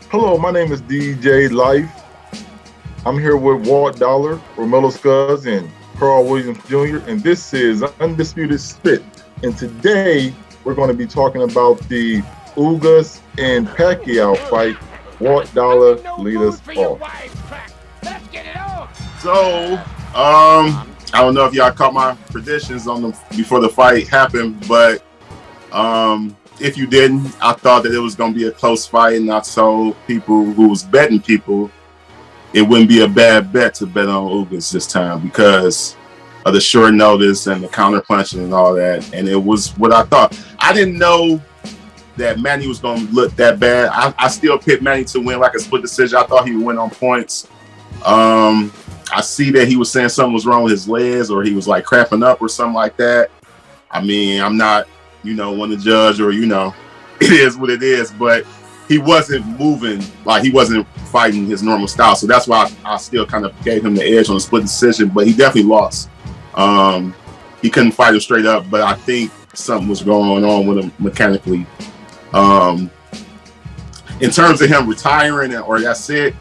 Hello, my name is DJ Life. I'm here with Walt Dollar, Romello Scuzz, and Carl Williams Jr., and this is Undisputed Spit. And today, we're going to be talking about the Ugas and Pacquiao fight. Walt Dollar, lead us off. So, I don't know if y'all caught my predictions on them before the fight happened, but if you didn't, I thought that it was going to be a close fight, and I told people who was betting people it wouldn't be a bad bet to bet on Ugas this time because of the short notice and the counter punching and all that, and it was what I thought. I didn't know that Manny was going to look that bad. I still picked Manny to win like a split decision. I thought he would win on points. I see that he was saying something was wrong with his legs or he was like cramping up or something like that. I mean, I'm not, one to judge or, it is what it is, but he wasn't moving, like he wasn't fighting his normal style. So that's why I still kind of gave him the edge on the split decision, but he definitely lost. He couldn't fight him straight up, but I think something was going on with him mechanically. In terms of him retiring or that's it,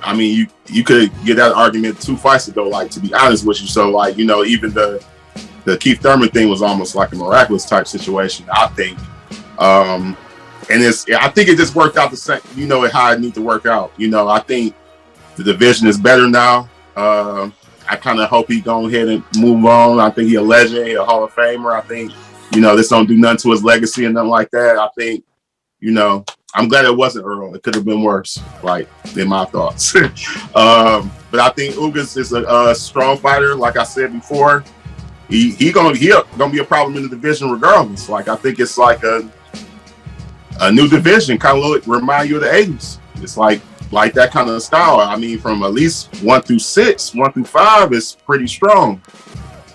I mean, you could get that argument 2 fights ago, like, to be honest with you. So, like, even the Keith Thurman thing was almost like a miraculous type situation, I think. And I think it just worked out the same, how it needs to work out. I think the division is better now. I kind of hope he go ahead and move on. I think he's a legend, he's a Hall of Famer. I think, this don't do nothing to his legacy and nothing like that. I think, I'm glad it wasn't Earl. It could have been worse, like, in my thoughts. But I think Ugas is a strong fighter. Like I said before, he gonna be a problem in the division regardless. Like, I think it's like a new division, kind of remind you of the 80s. It's like that kind of style. I mean, from at least 1 through 6, 1 through 5 is pretty strong.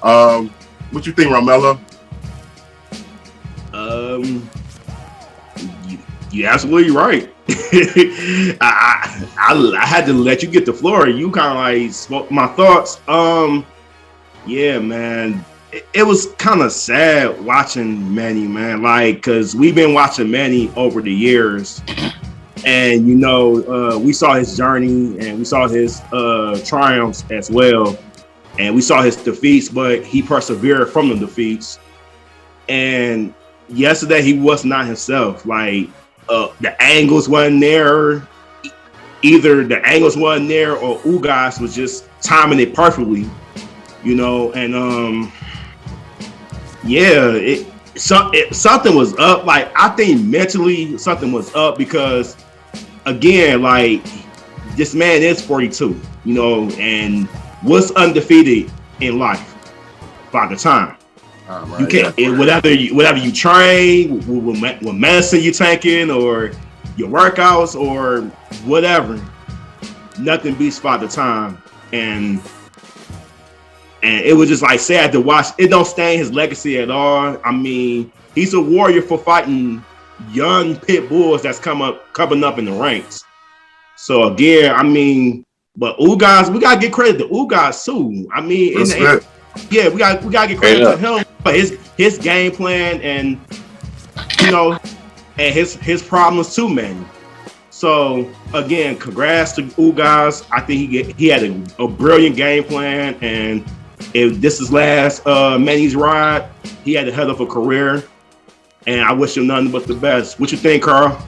What you think, Romello? You're absolutely right. I had to let you get the floor. You kind of like spoke my thoughts. Yeah, man. It was kind of sad watching Manny, man. Like, cause we've been watching Manny over the years, and we saw his journey and we saw his triumphs as well, and we saw his defeats, but he persevered from the defeats. And yesterday he was not himself. Like, the angles wasn't there. Either the angles wasn't there or Ugas was just timing it perfectly, and something was up. Like, I think mentally something was up because, again, like, this man is 42, and was undefeated in life by the time. Right, you can't, whatever you train, with medicine you taking or your workouts or whatever, nothing beats Father Time. And it was just like sad to watch. It don't stain his legacy at all. I mean, he's a warrior for fighting young pit bulls that's coming up in the ranks. So again, I mean, but Ugas, we gotta give credit to Ugas too. I mean, we gotta give credit to him for his game plan and and his problems too, man. So again, congrats to Ugas. I think he had a brilliant game plan, and if this is last Manny's ride, he had a hell of a career, and I wish him nothing but the best. What you think, Carl?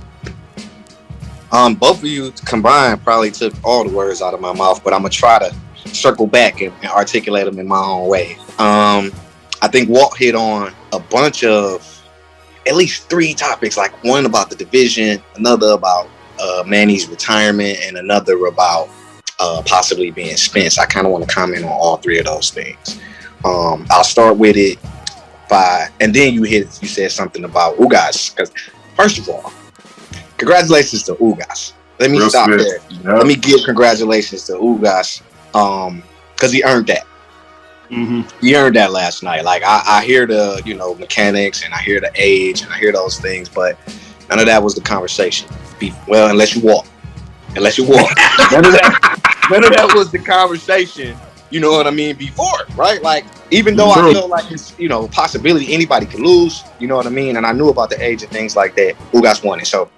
Both of you combined probably took all the words out of my mouth, but I'm gonna try to circle back and articulate them in my own way. I think Walt hit on a bunch of at least 3 topics, like one about the division, another about Manny's retirement, and another about possibly being Spence. I kind of want to comment on all 3 of those things. I'll start with it and then you said something about Ugas, because first of all, congratulations to Ugas. Let me stop there. Yep. Let me give congratulations to Ugas, because he earned that. Mm-hmm. He earned that last night. Like, I hear the mechanics, and I hear the age, and I hear those things, but none of that was the conversation. Unless you walk. None of that was the conversation. You know what I mean? Before, right? Like, even though I feel like it's possibility anybody could lose. You know what I mean? And I knew about the age and things like that. Ugas won it. So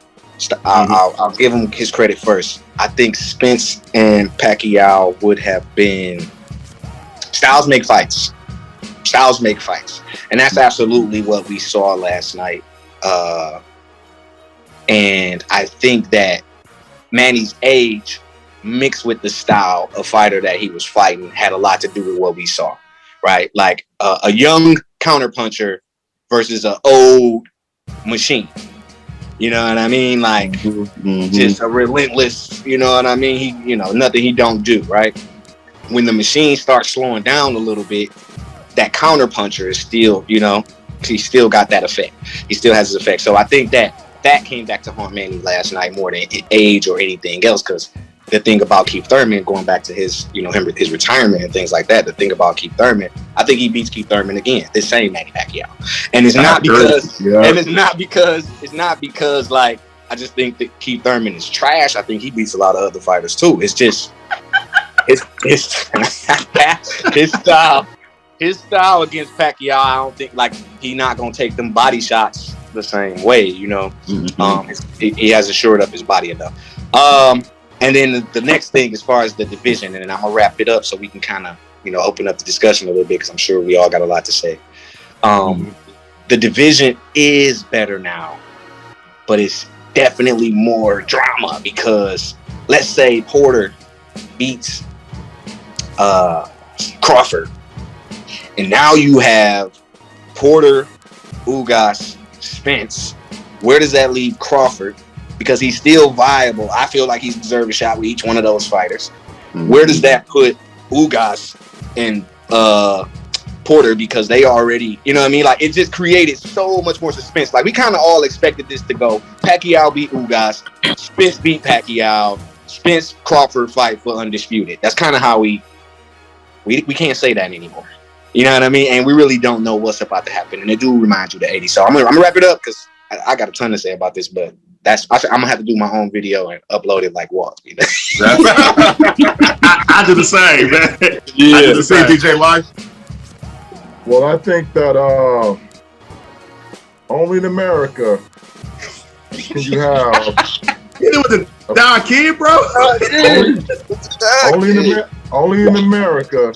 I'll give him his credit first. I think Spence and Pacquiao would have been styles make fights. Styles make fights, and that's absolutely what we saw last night. And I think that Manny's age mixed with the style of fighter that he was fighting had a lot to do with what we saw, right? Like a young counterpuncher versus an old machine. You know what I mean? Like just a relentless, you know what I mean? He, nothing he don't do, right? When the machine starts slowing down a little bit, that counterpuncher is still, he still got that effect. He still has his effect. So I think that came back to haunt Manny last night more than age or anything else. Because the thing about Keith Thurman, going back to his, his retirement and things like that, the thing about Keith Thurman, I think he beats Keith Thurman again. This same Manny Pacquiao, and it's not because, like, I just think that Keith Thurman is trash. I think he beats a lot of other fighters too. It's just his style. His style against Pacquiao, I don't think, like, he not gonna take them body shots the same way, He hasn't shored up his body enough. And then the next thing, as far as the division, and then I'm gonna wrap it up so we can kind of, open up the discussion a little bit, because I'm sure we all got a lot to say. The division is better now, but it's definitely more drama, because let's say Porter beats Crawford, and now you have Porter, Ugas, Spence. Where does that leave Crawford? Because he's still viable. I feel like he's deserved a shot with each one of those fighters. Where does that put Ugas and Porter? Because they already, like, it just created so much more suspense. Like, we kind of all expected this to go Pacquiao beat Ugas, Spence beat Pacquiao, Spence Crawford fight for Undisputed. That's kind of how we can't say that anymore. You know what I mean? And we really don't know what's about to happen. And it do remind you of the 80s. So I'm gonna wrap it up, because I got a ton to say about this, but I'm gonna have to do my own video and upload it like Walt. I do the same, man. Yeah, I do the same. DJ Live. Well, I think that only in America can you have. It was a Don Kid, bro. Only in America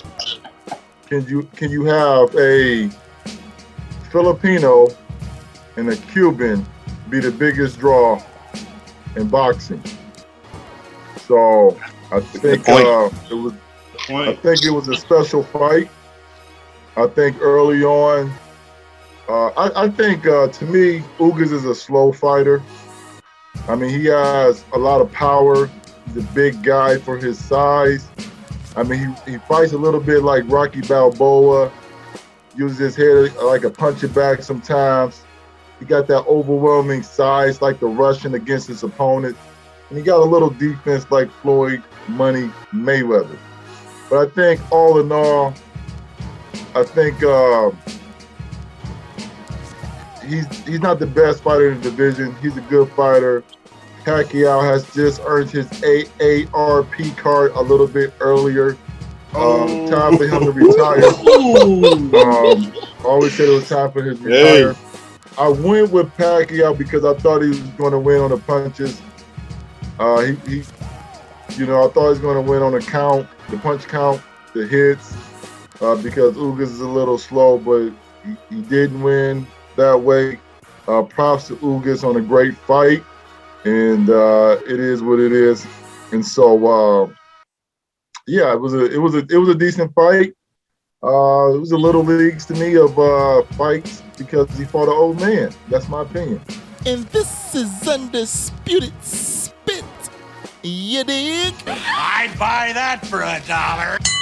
can you have a Filipino and a Cuban be the biggest draw in boxing. So I think it was a special fight. I think early on, I think to me, Ugas is a slow fighter. I mean, he has a lot of power. He's a big guy for his size. I mean, he fights a little bit like Rocky Balboa. Uses his head like a punching bag sometimes. He got that overwhelming size like the Russian against his opponent. And he got a little defense like Floyd Money Mayweather. But I think all in all, he's not the best fighter in the division. He's a good fighter. Pacquiao has just earned his AARP card a little bit earlier. Time for him to retire. Always said it was time for his retire. Hey. I went with Pacquiao because I thought he was going to win on the punches. I thought he was going to win on the count, the punch count, the hits, because Ugas is a little slow, but he didn't win that way. Props to Ugas on a great fight, and it is what it is. And so, yeah, it was a decent fight. It was a little leagues to me of fights because he fought an old man. That's my opinion. And this is Undisputed Spit. You dig? I'd buy that for $1.